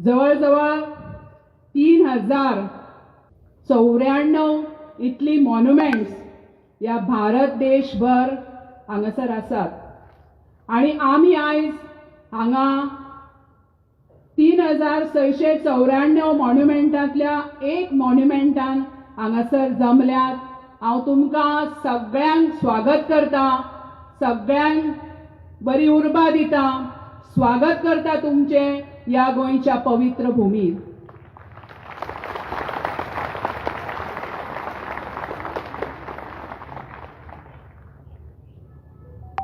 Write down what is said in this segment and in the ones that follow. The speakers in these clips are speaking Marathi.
जवळजवळ 3094 इतली मॉन्युमेंट्स या भारत देशभर हांगासर आसात आणि आमी आयज हांगा 3694 मॉन्युमेंटांतल्या एक मॉन्युमेंटान हांगासर जमल्यात। हांव तुमकां सगळ्यांक स्वागत करता, सगळ्यांक बरी उर्बा दिता, स्वागत करता तुमचे या गोंयच्या पवित्र भूमीर।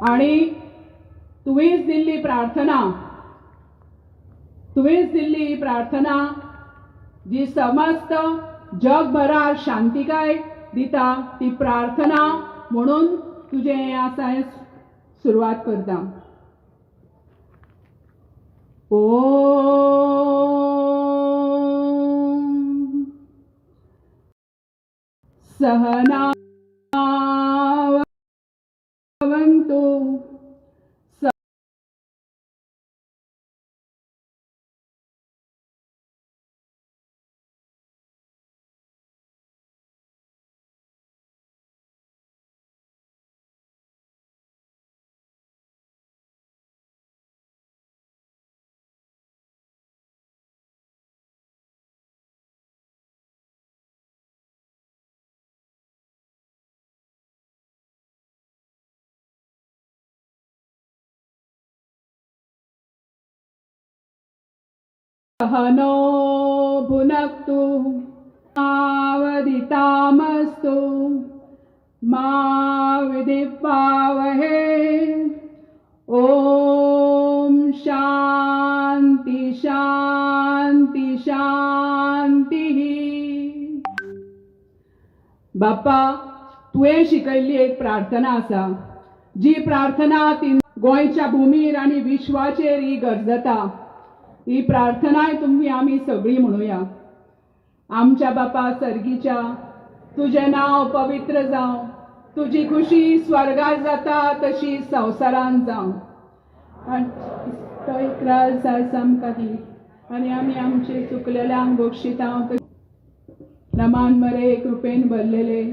आणि तुवेंच दिल्ली प्रार्थना जी समस्त जगभरात शांतिकाय दिता ती प्रार्थना म्हणून तुझे हे आसा सुरुवात करता। ओम सहना भवन्तु सहनो भुनक्तु आवदितामस्तु मा विद्विषावहै। ओम शांति शांति शांति। बाप्पा, तुवें शिकयल्ली एक प्रार्थना आसा, जी प्रार्थना गोंयच्या भूमीर आनी विश्वाचेर ही गरजता। ही प्रार्थनाय तुम्ही आम्ही सगळी म्हणूया। आमच्या बापा सर्गीच्या, तुझे नाव पवित्र जावं, तुझी खुशी स्वर्गात जाता तशी संवसारांत जावं। तो इकरार सामकादी आणि आम्ही आमचे चुकलेल्यांक बक्षिता। नमान मरे कृपेन भरलेले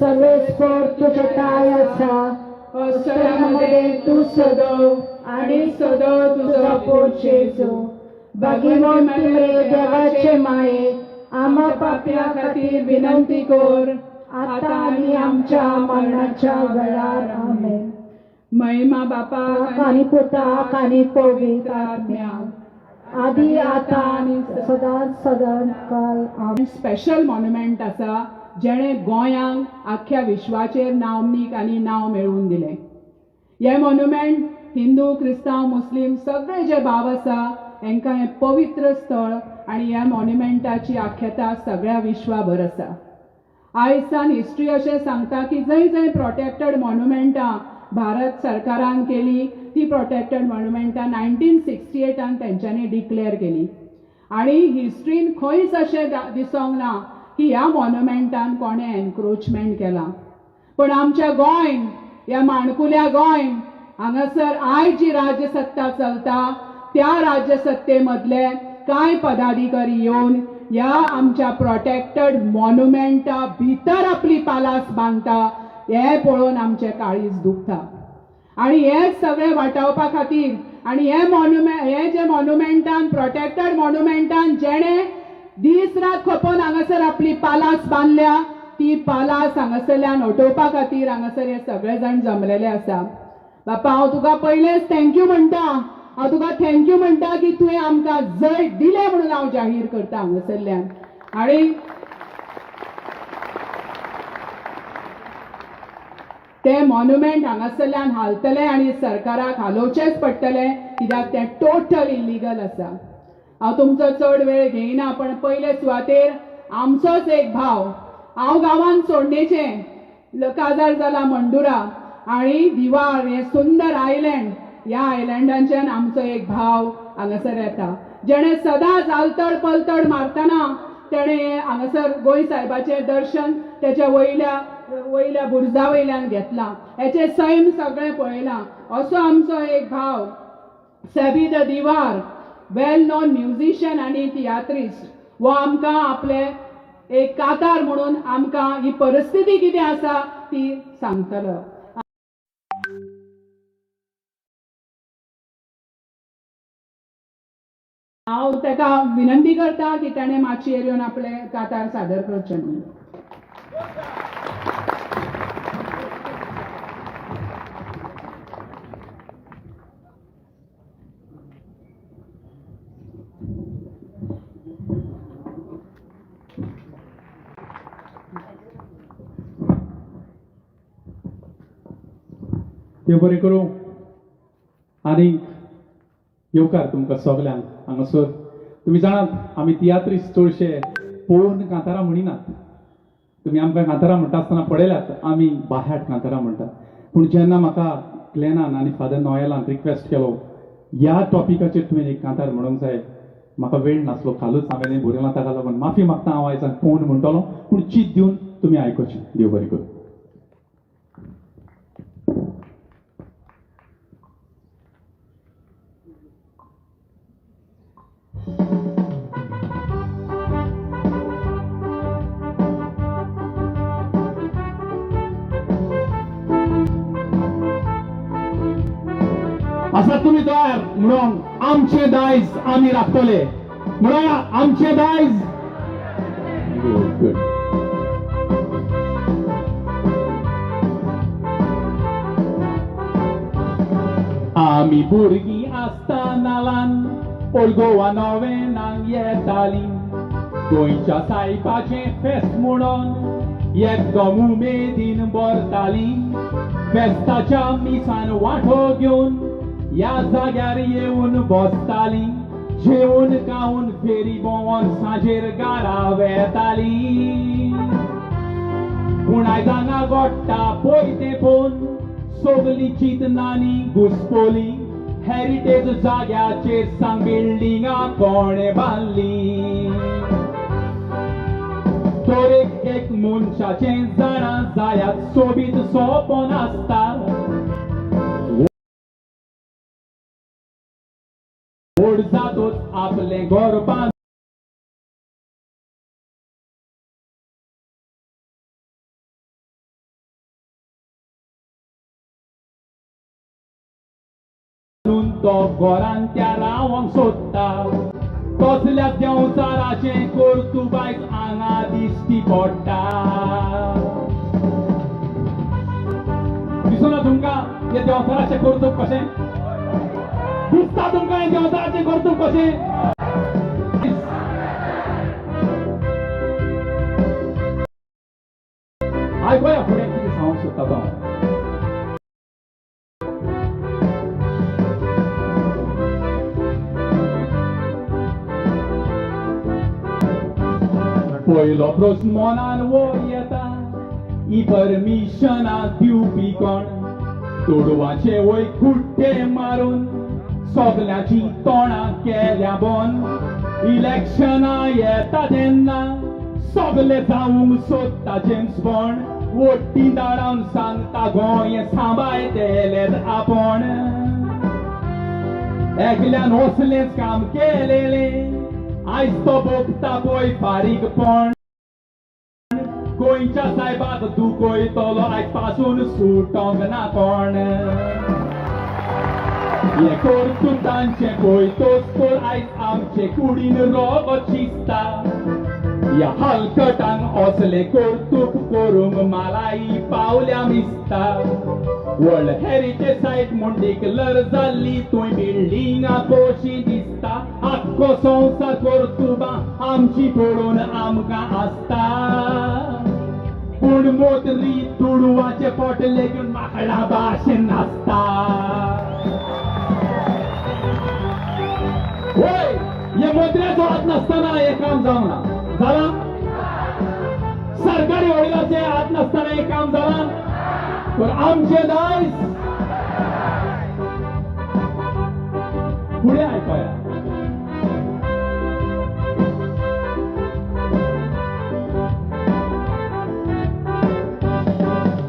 सर्वेस्वर तुझे काय आसा, अस्तरामध्ये तू सदव आणि सदव तुझा पोट जेजू। भगवंत रे देवाचे माये, आम्हा पाप्या खातीर विनंती कर, आता आणि आमच्या मरणाच्या वेळार आमेन। महिमा बापा आणि पुता आणि पवित्र आत्म्या, आदी आता आणि सदांच सदांच काल आमेन। स्पेशल मॉन्युमेंट आसा जेणे गोंयांक आख्या विश्वाचेर नामनीक आनी नाव मेळवून दिले। हे मॉन्युमेंट हिंदू, क्रिस्तांव, मुस्लिम सगळे जे भाव आसा हेंकां हे पवित्र स्थळ आणि ह्या मॉन्युमेंटाची आख्याता सगळ्या विश्वाभर आसा। आयसान हिस्ट्री अशें सांगता की जंय जंय प्रोटेक्टेड मॉन्युमेंटां भारत सरकारान केली ती प्रोटेक्टेड मॉन्युमेंटां 1968 तेंच्यांनी डिक्लेअर केली। आणि हिस्ट्रीन खंयच अशें दिसोंक ना की ह्या मॉन्युमेंटान कोणें एनक्रोचमेंट केला। पण आमच्या गोंयन, ह्या माणकुल्या गोंयन हांगासर आयज जी राज्यसत्ता चलता त्या राज्यसत्तेमधले कांय पदाधिकारी येवन ह्या आमच्या प्रोटेक्टेड मॉन्युमेंटा भितर आपली पालास बांदता हे पळोवन आमचे काळीज दुखता। आणि हे सगळे वाटावपा खातीर आणि हे जे मॉन्युमेंटान प्रोटेक्टेड मॉन्युमेंटान जेणे दीस रात खपोवन हांगासर आपली पालास बांदल्या ती पालास हांगासरल्यान हटोवपा खातीर हांगासर हे सगळे जाण जमलेले आसा। बापा, हांव तुका पयलेच थँक्यू म्हणटा, हांव तुका थँक्यू म्हणटा की तुवें आमकां जय दिले म्हणून हांव जाहीर करता हांगासरल्यान। आणि ते मॉन्युमेंट हांगासरल्यान हालतले आणि सरकाराक हालोवचेच पडटले कित्याक ते टोटल इलिगल आसा। हांव तुमचो चड वेळ घेयना, पण पयले सुवातेर आमचोच एक भाव, हांव गांवांत सोडणेचें काजार जाला मंडुरा आणि दिवार हे सुंदर आयलँड, ह्या आयलँडांच्यान आमचो एक भाव हांगासर येता जेणे सदांच आलतड पलतड मारतना तेणे हांगासर गोंय साहेबाचें दर्शन त्याच्या वयल्या बुर्जा वयल्यान घेतलां, हेचे सैम सगळें पळयलां। असो आमचो एक भाव Seby the Divar well known musician आणि तियात्रिस्ट वो आमकां आपले एक कातार म्हणून आमकां ही परिस्थिती कितें आसा ती सांगतलो. हांव ताका विनंती करता की ताणें मातशी येवन आपले कातार सादर करचें म्हणून. देव बरें करूं. आनी येवकार तुमकां सगल्यांक हांगासर. तुमी जाणात आमी तियात्रिस्ट चडशे पळोवन कांतारां म्हणिनात. तुमी आमकां कांतारां म्हणटा आसतना पळयल्यात आमी बाह्याट कांतारां म्हणटात. पूण जेन्ना म्हाका क्लेनान आनी फादर नॉयलान रिक्वेस्ट केलो ह्या टॉपिकाचेर तुवें एक कांतार म्हणूंक जाय, म्हाका वेळ नासलो, कालूच हांवें बरयलां, ताका लागून माफी मागता. हांव आयज पळोवन म्हणटलो, पूण चीत दिवन तुमी आयकचें. देव बरें करूं. आसा तुमी तयार म्हणून आमचे दायज आमी राखतले म्हणून आमचे दायज. आमी भुरगीं आसतनालान ओल्ड गोवा नोवेनांक येतालीं. गोंयच्या सायबाचें फेस्त म्हणून एकदम उमेदीन भरतालीं. फेस्ताच्या मिसान वांटो घेवन ह्या जाग्यार येवन बसतालीं. जेवून खावन फेरी भोंवन सांजेर घरा वेतालीं. पूण आयज हांगा घडटा पळय तें पळोवन सगलीं चिंतनांनी घुस्पोलीं. हेरिटेज जाग्याचेर सांग बिल्डिंगां कोणे बांदलीं. दरेक एक मनशाचें जाणा जायात सोबीत सोपन आसता. व्हड जातोच आपलें घर बांदून तो घरान त्या रावंक सोदता. कसल्या देंवचाराचें कर्तूब आयज हांगा दिश्टी पडटा. दिसना तुमकां हे देंवचाराचें कर्तूब कशें दिसता? तुमकां हे देंवचाराचें कर्तूब कशें? आयकया फुडें कितें सांगूंक सोदता तो हांव. पयलो प्रस्न मनान वो येता, ही परमिशनां दिवपी कोण? तोडवाचे वय खुट्टे मारून सगल्याची तोंडां केल्या बंद. इलेक्शनां येता तेन्ना सगले जावंक सोदता जेम्स बॉन्ड. वोटी दारावन सांगता गोंय सांबाळटलें आपण. एकल्यान असलेंच काम केलेलें आयज तो भोगता पळय फारीकपण. गोंयच्या सायबाक दुखयतलो आयज पासून सुटोंक ना कोण. हे कर्तुतांचे पळयतोच तर आयज आमचे कुडीन रोगत शिजता. ह्या हलकटांक असले कर्तूब करूंक मालाई पावल्या मिसता. वर्ल्ड हेरिटेज सायट म्हूण डिक्लेर जाल्ली थंय बिल्डिंगां कशी दिसता. आख्खो संवसार कर्तुबां आमची पळोवन आमकां आसता. पूण मोतरी तुडवाचे पोटले घेवन माकडा भाशेन नाचता. होय, हे मोत्र्याचो हात नासतना हें काम जावना. जालां? सरकारी वडिलांचे हात नासतना हें काम जालां. पण आमचे दायज फुडें आयकया.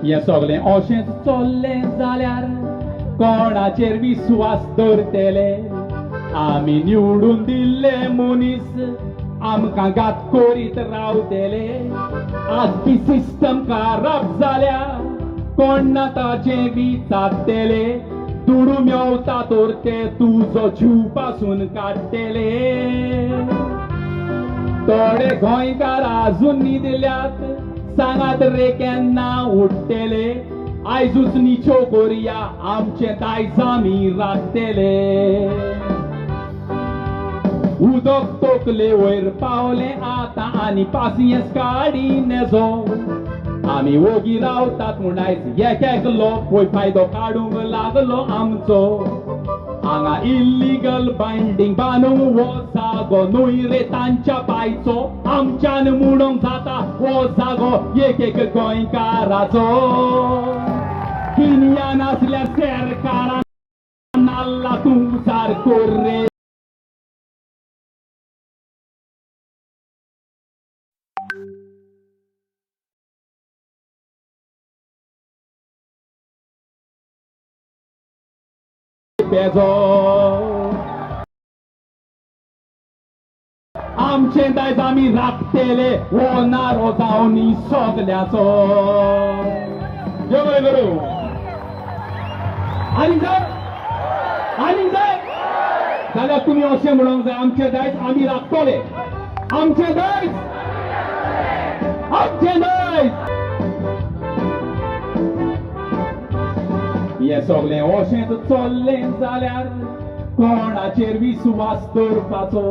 हे सगळें अशेंच चल्लें जाल्यार कोणाचेर विश्वास दवरतले? आमी निवडून दिल्ले मनीस आमकां घात करीत रावतले आजची सिस्टम खराब जाल्या कोण ना ताचे विचारतले तुडू मेवता तर ते तुजो जीव पासून काडटले थोडे गोंयकार अजून न्हिदल्यात सांगात रे केन्ना उठतले आयजूच निच्यो करया आमचे दायज आमी राखतले उदक तोकले वयर पावले आतां आनी पासियेंस काडी नेजो आमी ओगी रावतात म्हूण आयज एक एकलो पळय फायदो काडूंक लागलो आमचो हांगा इल्लीगल बायंडींग बांदूंक हो जागो न्हय रे तांच्या पायचो आमच्यान मुडोंक जाता हो जागो एक एक गोंयकाराचो किनिया नासल्यार सरकारान नाल्ला तूं उजार कर रे पेजो आमचे दायज आमी राखतले हो नारो जावन सगल्याचो जय गुरु आनी जाय जाल्यार तुमी अशें म्हणूंक जाय आमचे दायज आमी राखतले आमचे दायज हे सगळें अशेंच चल्लें जाल्यार कोणाचेर विश्वास दवरपाचो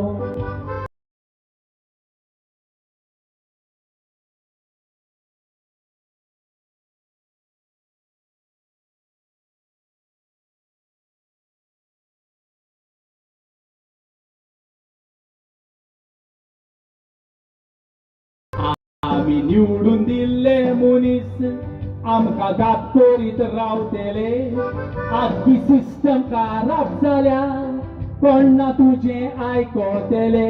आमी निवडून दिल्ले मनीस आमकां घात करीत रावतले आजची सिस्टम खराब जाल्या कोण ना तुजें आयकतले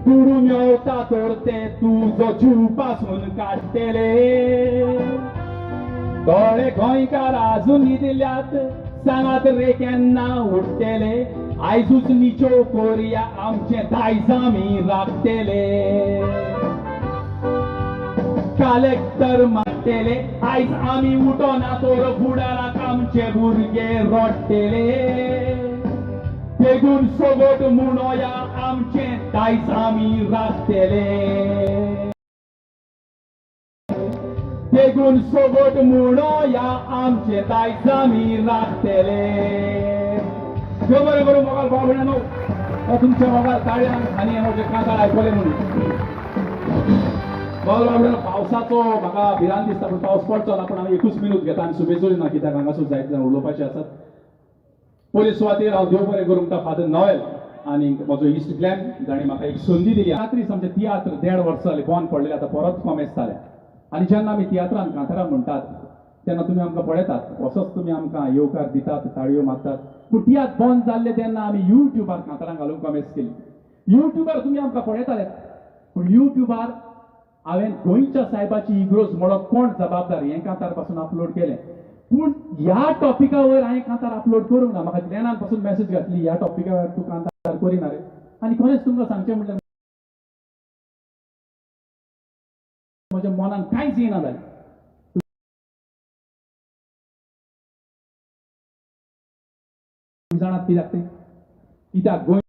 तुडू मेवता तर ते तुजो जीव पासून काडटले थोडे गोंयकार अजून न्हिदल्यात सांगात रे केन्ना उठतले आयजूच निच्यो करया आमचे दायज आमी राखतले कलेक्टर मारतले आयज आमी उठोना तर फुडाराक आमचे भुरगे रडटले बेगून सोगोट म्हणोया आमचे दायज आमी राखतले बेगून सोगोट म्हणोया आमचे दायज आमी राखतले देव बरें करूं मोबायल भाव भयणांनो तुमचे मोबायल काडयात आनी हांव जे कांतार आयकले म्हणून पावसाचो म्हाका भिरांत दिसता पूण पावस पडचो ना पूण हांव एकूच मिनूट घेता आनी सुबेजोरी ना कित्याक हांगासर जायते जाण उलोवपाचे आसात पयले सुवातेर हांव देव बरें करूं म्हणटा फादर नॉयल आनी म्हजो इश्ट ग्लॅन जाणें म्हाका एक संदी दिली रात्रीच आमचे तियात्र 1.5 वर्सां जालीं बंद पडलेले आतां परत कॉमेस जाल्या आनी जेन्ना आमी तियात्रान कांतारां म्हणटात तेन्ना तुमी आमकां पळयतात असोच तुमी आमकां येवकार दितात ताळयो मारतात पूण तियात्र बंद जाल्ले तेन्ना आमी युट्यूबार कांतारां घालूंक कॉमेस केली युट्यूबार तुमी आमकां पळयताले पूण युट्यूबार हांवें गोंयच्या सायबाची इग्रोज म्हणून कोण जबाबदार हें कांतार पासून अपलोड केलें पूण ह्या टॉपिका वयर हांवें कांतार अपलोड करूंक ना म्हाका ग्लॅनान पासून मॅसेज घातली ह्या टॉपिका वयर तूं कांतार करिना रे आनी खरेंच तुमकां सांगचें म्हणल्यार म्हज्या मनान कांयच येना जालें जाणात कित्याक तें कित्याक गोंय